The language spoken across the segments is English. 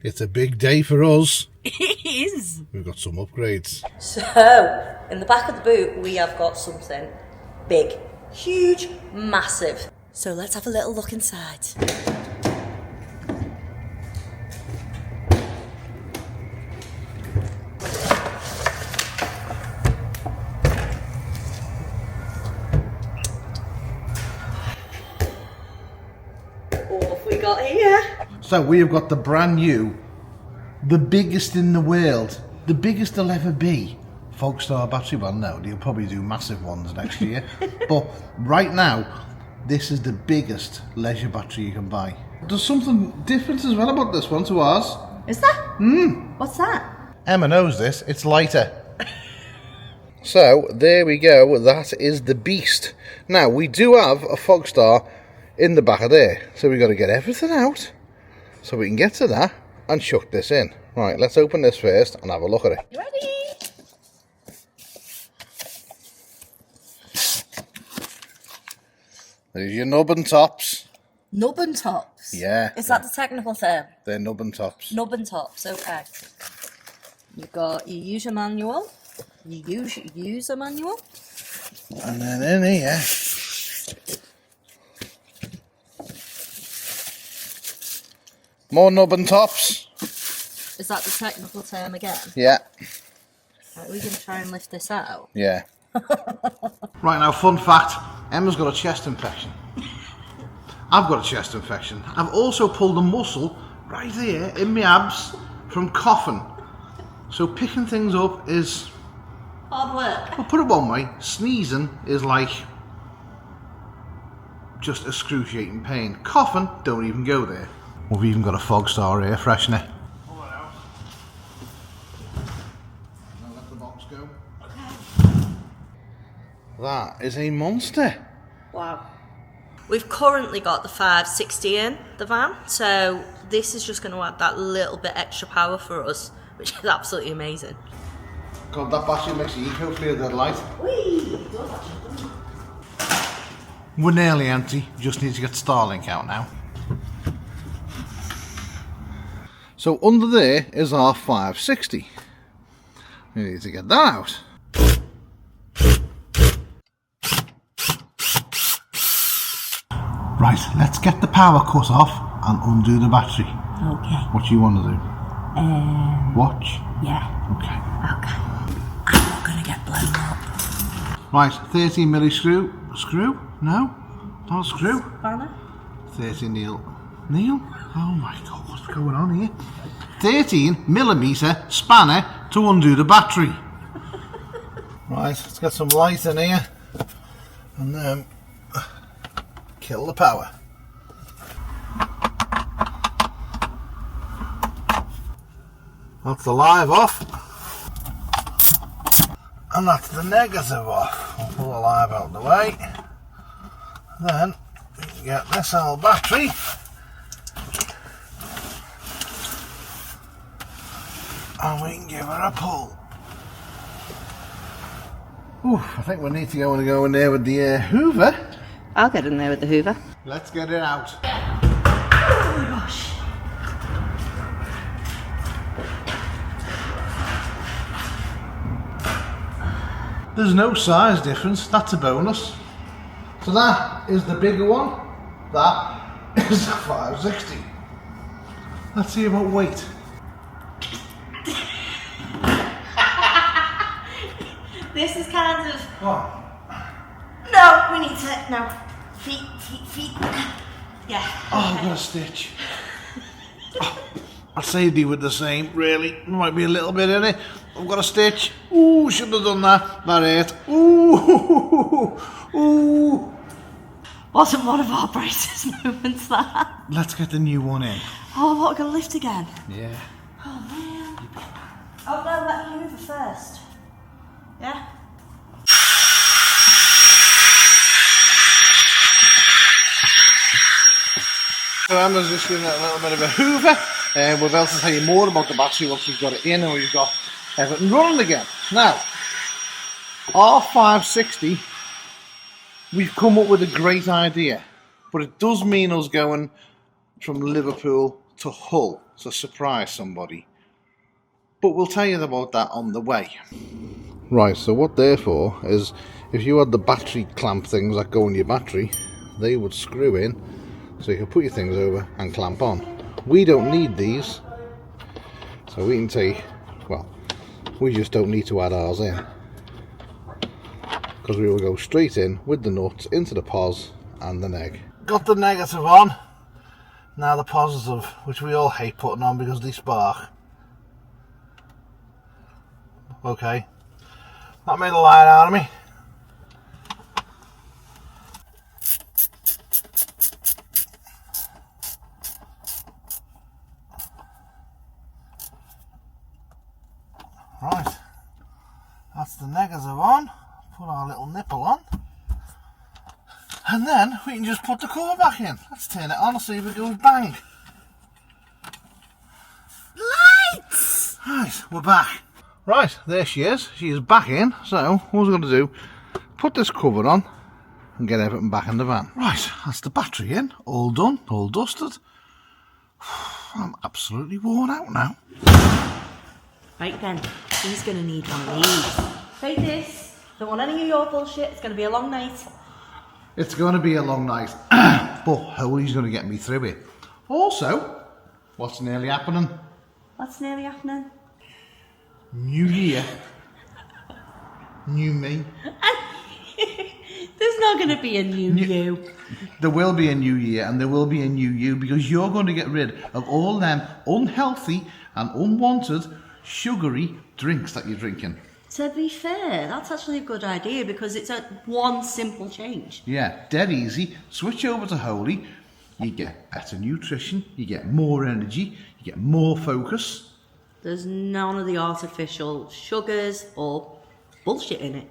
It's a big day for us. It is. We've got some upgrades. So, in the back of the boot, we have got something big, huge, massive. So let's have a little look inside. What have we got here? So we have got the brand new, the biggest in the world, the biggest there'll ever be, Fogstar battery. Well, no, they'll probably do massive ones next year. But right now, this is the biggest leisure battery you can buy. There's something different as well about this one to ours. Is that? What's that? Emma knows this, it's lighter. So, there we go, that is the beast. Now, we do have a Fogstar in the back of there, so we've got to get everything out so we can get to that and chuck this in. Right, let's open this first and have a look at it. You ready? There's your nub and tops. Nub and tops? Yeah. Is that the technical term? They're nub and tops. Nub and tops, okay. You've got your user manual, your user manual. And then in here, more nub and tops. Is that the technical term again? Yeah. Right, we can try and lift this out. Yeah. Right now, fun fact, Emma's got a chest infection. I've got a chest infection. I've also pulled a muscle right here in my abs from coughing. So picking things up is, Hard work. well, put it one way, sneezing is like just excruciating pain. Coughing, don't even go there. We've even got a Fogstar air freshener. Pull it out. Now let the box go. Okay. That is a monster. Wow. We've currently got the 560 in the van, so this is just going to add that little bit extra power for us, which is absolutely amazing. God, that battery makes the eco feel dead light. Whee! It does actually. We're nearly empty, just need to get Starlink out now. So under there is our 560. We need to get that out. Right, let's get the power cut off and undo the battery. Okay. What do you want to do? Watch? Yeah. Okay. Okay. I'm not going to get blown up. Right, 13 milli screw. Screw? No? Not a screw. Banner? 13 Neil. Neil? Oh my god, what's going on here? 13mm spanner to undo the battery. Right, let's get some light in here and then kill the power. That's the live off. And that's the negative off. We'll pull the live out of the way. Then we can get this old battery and we can give her a pull. Oof, I think we need to go in there with the Hoover. I'll get in there with the Hoover. Let's get it out. Oh my gosh. There's no size difference, that's a bonus. So that is the bigger one, that is the 560. Let's see about weight. This is kind of... What? No, we need to... No. Feet. Yeah. Oh, I've got a stitch. Oh, I'd say it'd be with the same, really. There might be a little bit in it. I've got a stitch. Ooh, shouldn't have done that. That hurt. Ooh. Wasn't one of our brightest moments, that. Let's get the new one in. Oh, what, gonna lift again? Yeah. Oh, man. Oh, no, let me Hoover first. Yeah? So Emma's just doing a little bit of a Hoover. We'll be able to tell you more about the battery once we've got it in and we've got everything running again. Now, our 560, we've come up with a great idea, but it does mean us going from Liverpool to Hull. to surprise somebody. But we'll tell you about that on the way. Right, so what they're for is if you had the battery clamp things that go in your battery, they would screw in so you can put your things over and clamp on. We don't need these, so we can take, well, we just don't need to add ours in, because we will go straight in with the nuts into the pos and the neg. Got the negative on, now the positive, which we all hate putting on because they spark. Okay, that made a line out of me. Right, that's the negative on. Put our little nipple on. And then we can just put the cover back in. Let's turn it on and see if it goes bang. Lights! Right, we're back. Right, there she is. She is back in. So, what we're going to do, put this cover on and get everything back in the van. Right, that's the battery in. All done, all dusted. I'm absolutely worn out now. Right then, he's going to need one of these. Take this. Don't want any of your bullshit. It's going to be a long night. It's going to be a long night. But Holy's going to get me through it. Also, what's nearly happening? What's nearly happening? New year. New me. There's not going to be a new you. There will be a new year and there will be a new you, because you're going to get rid of all them unhealthy and unwanted sugary drinks that you're drinking. To be fair, that's actually a good idea, because it's a one simple change. Yeah, dead easy. Switch over to Holy. You get better nutrition, you get more energy, you get more focus. There's none of the artificial sugars or bullshit in it.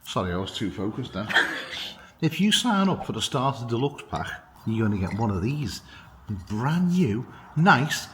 Sorry, I was too focused there. If you sign up for the Starter Deluxe pack, you're going to get one of these. Brand new, nice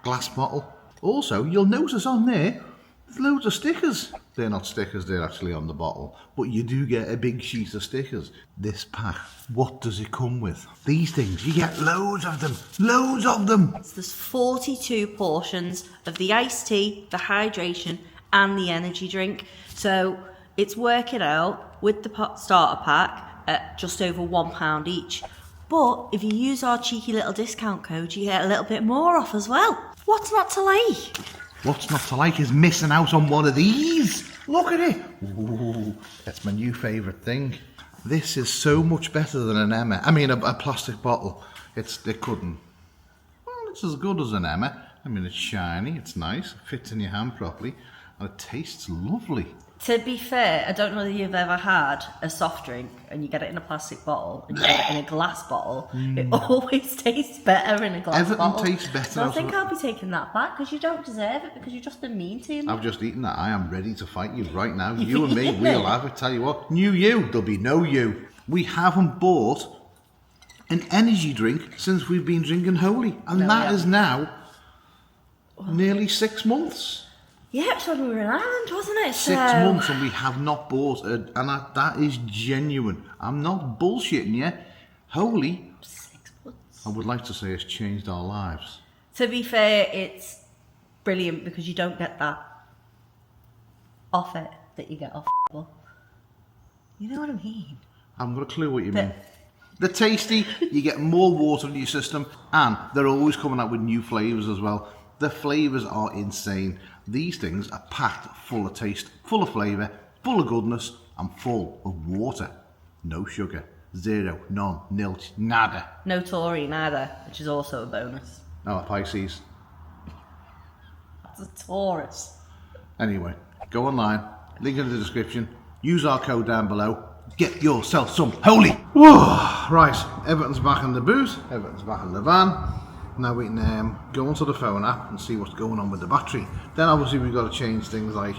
glass bottle. Also, you'll notice on there, there's loads of stickers. They're not stickers, they're actually on the bottle. But you do get a big sheet of stickers. This pack, what does it come with? These things, you get loads of them. Loads of them! So there's 42 portions of the iced tea, the hydration, and the energy drink. So it's working out with the starter pack at just over £1 each. But if you use our cheeky little discount code, you get a little bit more off as well. What's not to like? What's not to like is missing out on one of these. Look at it. Ooh, that's my new favourite thing. This is so much better than an Emma. I mean, a plastic bottle. It couldn't. Well, it's as good as an Emma. I mean, it's shiny, it's nice, it fits in your hand properly, and it tastes lovely. To be fair, I don't know whether you've ever had a soft drink and you get it in a plastic bottle and you get it in a glass bottle. It always tastes better in a glass bottle. Everything tastes better. So I think I'll be taking that back, because you don't deserve it, because you've just been mean to me. I've just eaten that. I am ready to fight you right now. You and me, we'll have it. Tell you what, new you, there'll be no you. We haven't bought an energy drink since we've been drinking Holy, and that is now nearly 6 months. Yeah, it's when we were in Ireland, wasn't it? 6 months and we have not bought it, and that is genuine. I'm not bullshitting you. Holy, 6 months. I would like to say it's changed our lives. To be fair, it's brilliant, because you don't get that off it that you get off it. You know what I mean? I haven't got a clue what you mean. They're tasty, you get more water in your system, and they're always coming out with new flavours as well. The flavours are insane. These things are packed full of taste, full of flavour, full of goodness, and full of water. No sugar, zero, none, nilch, nada. No taurine either, which is also a bonus. Oh, a Pisces. That's a Taurus. Anyway, go online, link in the description, use our code down below, get yourself some Holy! Whoa. Right, everything's back in the boot, everything's back in the van. Now we can go onto the phone app and see what's going on with the battery. Then obviously we've got to change things like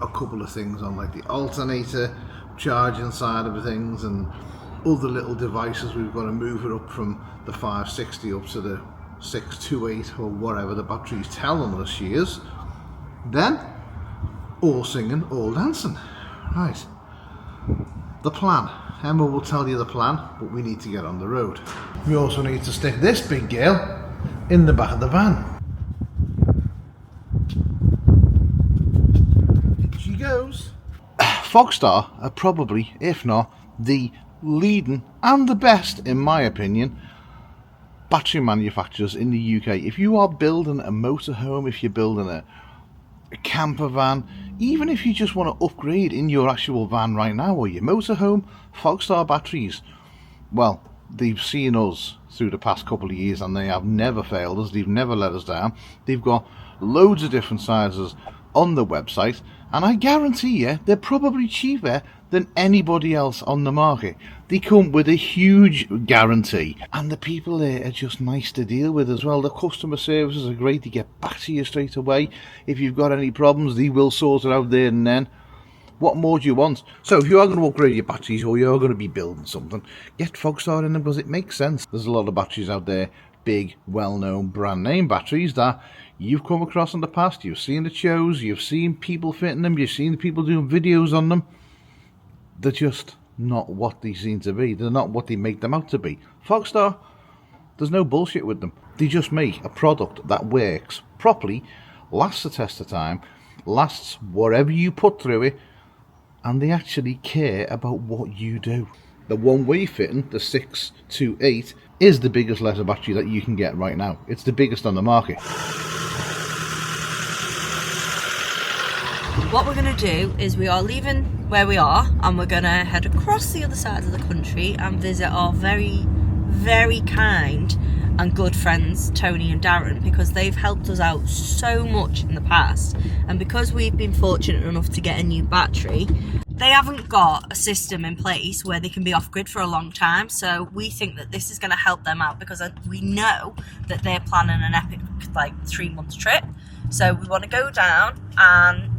a couple of things on like the alternator, charging side of things, and other little devices. We've got to move it up from the 560 up to the 628 or whatever the battery's telling us she is. Then, all singing, all dancing. Right. The plan. Emma will tell you the plan, but we need to get on the road. We also need to stick this big girl in the back of the van. In she goes. Fogstar are probably, if not, the leading and the best, in my opinion, battery manufacturers in the UK. If you are building a motorhome, if you're building a camper van, even if you just want to upgrade in your actual van right now or your motorhome, Fogstar batteries, well, they've seen us through the past couple of years and they have never failed us. They've never let us down. They've got loads of different sizes on the website, and I guarantee you they're probably cheaper than anybody else on the market. They come with a huge guarantee, and the people there are just nice to deal with as well. The customer services are great. They get back to you straight away. If you've got any problems, they will sort it out there and then. What more do you want? So if you are going to upgrade your batteries, or you're going to be building something, get Fogstar in them because it makes sense. There's a lot of batteries out there, big, well-known brand name batteries that you've come across in the past. You've seen at shows, you've seen people fitting them, you've seen people doing videos on them. They're just not what they seem to be. They're not what they make them out to be. Fogstar, there's no bullshit with them. They just make a product that works properly, lasts the test of time, lasts whatever you put through it, and they actually care about what you do. The one-way fitting, the 628, is the biggest letter battery that you can get right now. It's the biggest on the market. What we're going to do is we are leaving where we are and we're going to head across the other side of the country and visit our very, very kind and good friends Tony and Darren, because they've helped us out so much in the past, and because we've been fortunate enough to get a new battery, they haven't got a system in place where they can be off-grid for a long time. So we think that this is going to help them out, because we know that they're planning an epic 3-month trip. So we want to go down and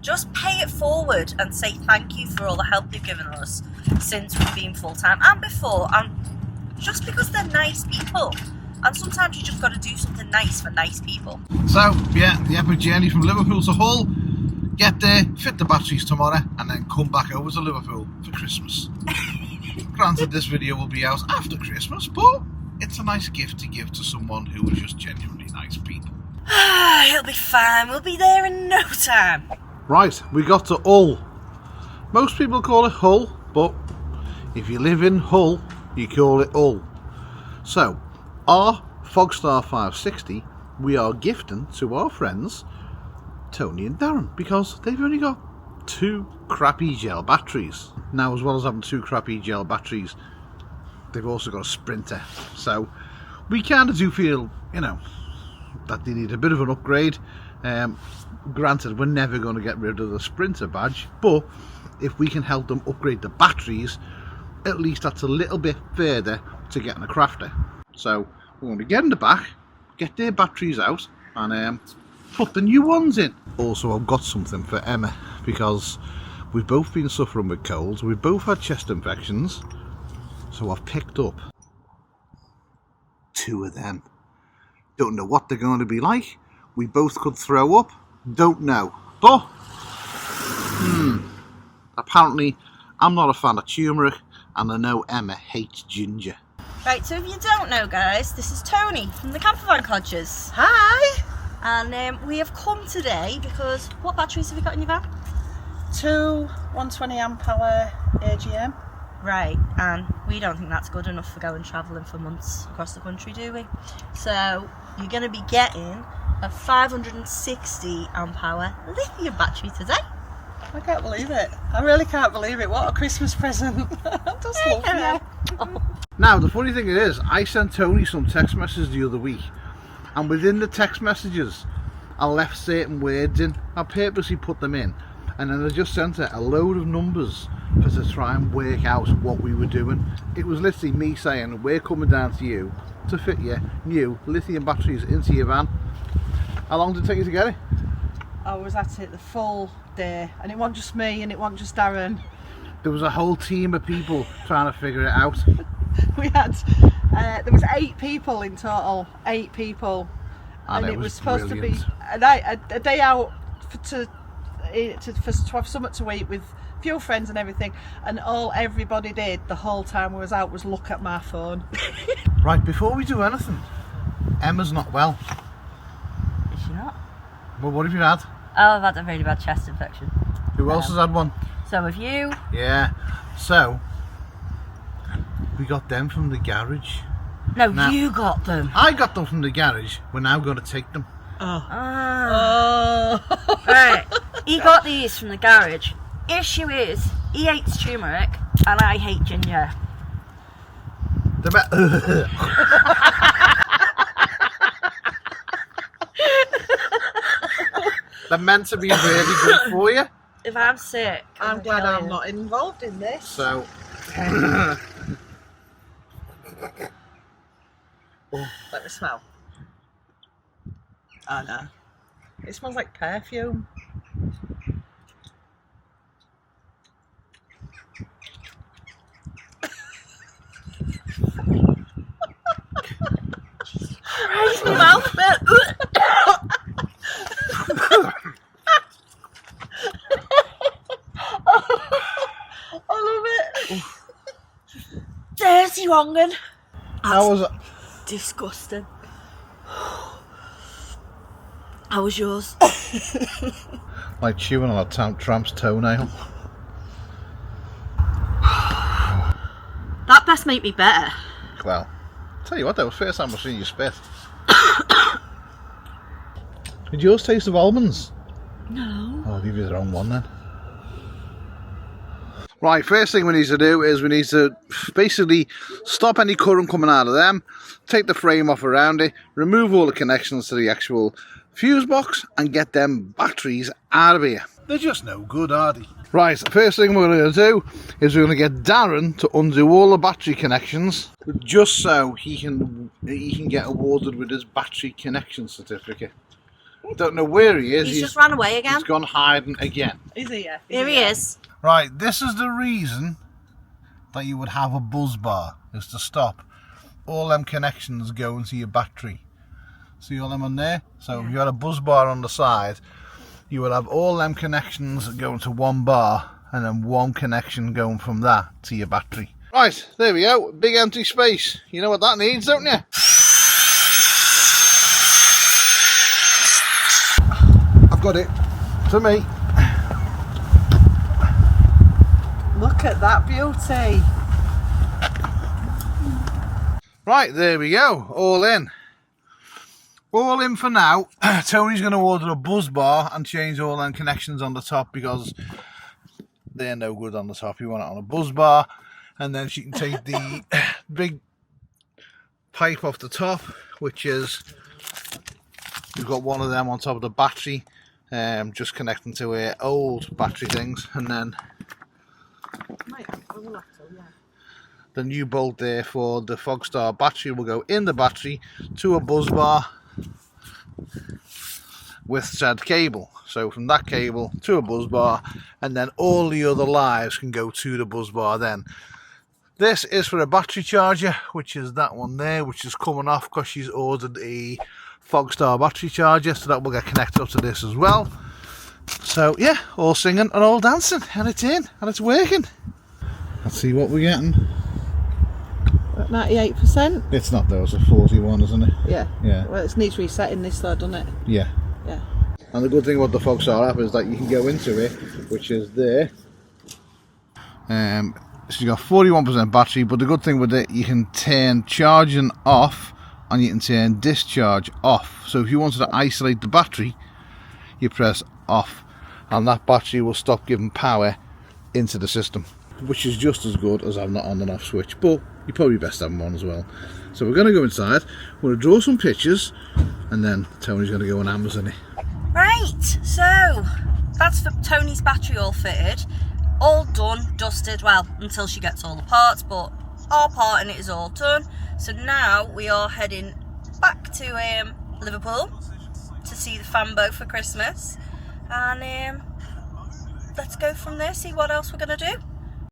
just pay it forward and say thank you for all the help they've given us since we've been full-time and before, and just because they're nice people. And sometimes you just got to do something nice for nice people. So, yeah, the epic journey from Liverpool to Hull. Get there, fit the batteries tomorrow, and then come back over to Liverpool for Christmas. Granted, this video will be out after Christmas, but it's a nice gift to give to someone who is just genuinely nice people. It'll be fine. We'll be there in no time. Right, we got to Hull. Most people call it Hull, but if you live in Hull, you call it Hull. So, our Fogstar 560, we are gifting to our friends Tony and Darren, because they've only got 2 crappy gel batteries. Now, as well as having 2 crappy gel batteries, they've also got a Sprinter. So, we kind of do feel, that they need a bit of an upgrade. Granted, we're never going to get rid of the Sprinter badge, but if we can help them upgrade the batteries, at least that's a little bit further to getting a crafter. So we're going to get in the back, get their batteries out, and put the new ones in. Also, I've got something for Emma, because we've both been suffering with colds, we've both had chest infections, so I've picked up 2 of them. Don't know what they're going to be like. We both could throw up. Don't know. But, apparently, I'm not a fan of turmeric, and I know Emma hates ginger. Right, so if you don't know, guys, this is Tony from the Campervan Codgers. Hi! And we have come today because, what batteries have you got in your van? 2 120 amp hour AGM. Right, and we don't think that's good enough for going travelling for months across the country, do we? So you're going to be getting a 560 amp hour lithium battery today. I can't believe it. I really can't believe it. What a Christmas present. I just love you. Now, the funny thing is, I sent Tony some text messages the other week, and within the text messages, I left certain words in. I purposely put them in, and then I just sent her a load of numbers for to try and work out what we were doing. It was literally me saying, we're coming down to you to fit your new lithium batteries into your van. How long did it take you to get it? I was at it the full day, and it wasn't just me and it wasn't just Darren. There was a whole team of people trying to figure it out. We had, there was 8 people in total, 8 people, and it was supposed to be a day out to have something to eat with few friends and everything, and all everybody did the whole time we was out was look at my phone. Right, before we do anything, Emma's not well. Is she not? Well, what have you had? Oh, I've had a really bad chest infection. Who else has had one? So have you. Yeah. So, we got them from the garage. No, Now, you got them. I got them from the garage. We're now going to take them. Oh. Right. He got these from the garage. Issue is, he hates turmeric and I hate ginger. They're meant to be really good for you. If I'm sick, I'm glad I'm not involved in this. So, Let me smell. Oh no. It smells like perfume. Christ, my mouth I love it. dirty wrongin'. how was it? Disgusting. How was yours? Like chewing on a tramp's toenail. That best made me better. Well, tell you what, that was the first time I've seen you spit. Did yours taste of almonds? No. I'll give you the wrong one then. Right, first thing we need to do is we need to basically stop any current coming out of them, take the frame off around it, remove all the connections to the actual fuse box and get them batteries out of here. They're just no good, are they? Right, the first thing we're going to do is we're going to get Darren to undo all the battery connections just so he can get awarded with his battery connection certificate. Don't know where he is. He's just ran away again. He's gone hiding again. Is he? Yeah. Here he is. Right, this is the reason that you would have a buzz bar, is to stop all them connections going to your battery. See all them on there? So if you had a buzz bar on the side, you would have all them connections going to one bar and then one connection going from that to your battery. Right, there we go, big empty space. You know what that needs, don't you? I've got it, to me. Look at that beauty. Right, there we go, all in. All in for now. Tony's going to order a buzz bar and change all them connections on the top because they're no good on the top. You want it on a buzz bar, and then she can take the big pipe off the top, which is, you've got one of them on top of the battery, just connecting to her old battery things, and then the new bolt there for the Fogstar battery will go in the battery to a buzz bar with said cable. So from that cable to a buzz bar, and then all the other lives can go to the buzz bar then. This is for a battery charger, which is that one there, which is coming off because she's ordered a Fogstar battery charger, so that will get connected up to this as well. So yeah, all singing and all dancing, and it's in and it's working. Let's see what we're getting. 98%? It's not though, it's a 41, isn't it? Yeah. Yeah. Well, it needs resetting this though, doesn't it? Yeah. Yeah. And the good thing about the Fogstar app is that you can go into it, which is there. So you've got 41% battery, but the good thing with it, you can turn charging off and you can turn discharge off. So if you wanted to isolate the battery, you press off and that battery will stop giving power into the system, which is just as good as having an on and off switch, but you probably best have them on as well. So we're going to go inside, we're going to draw some pictures, and then Tony's going to go on Amazon it. Right, so that's for Tony's battery all fitted, all done, dusted, well, until she gets all the parts, but our part in it is all done. So now we are heading back to Liverpool to see the Fambo for Christmas, and let's go from there, see what else we're going to do.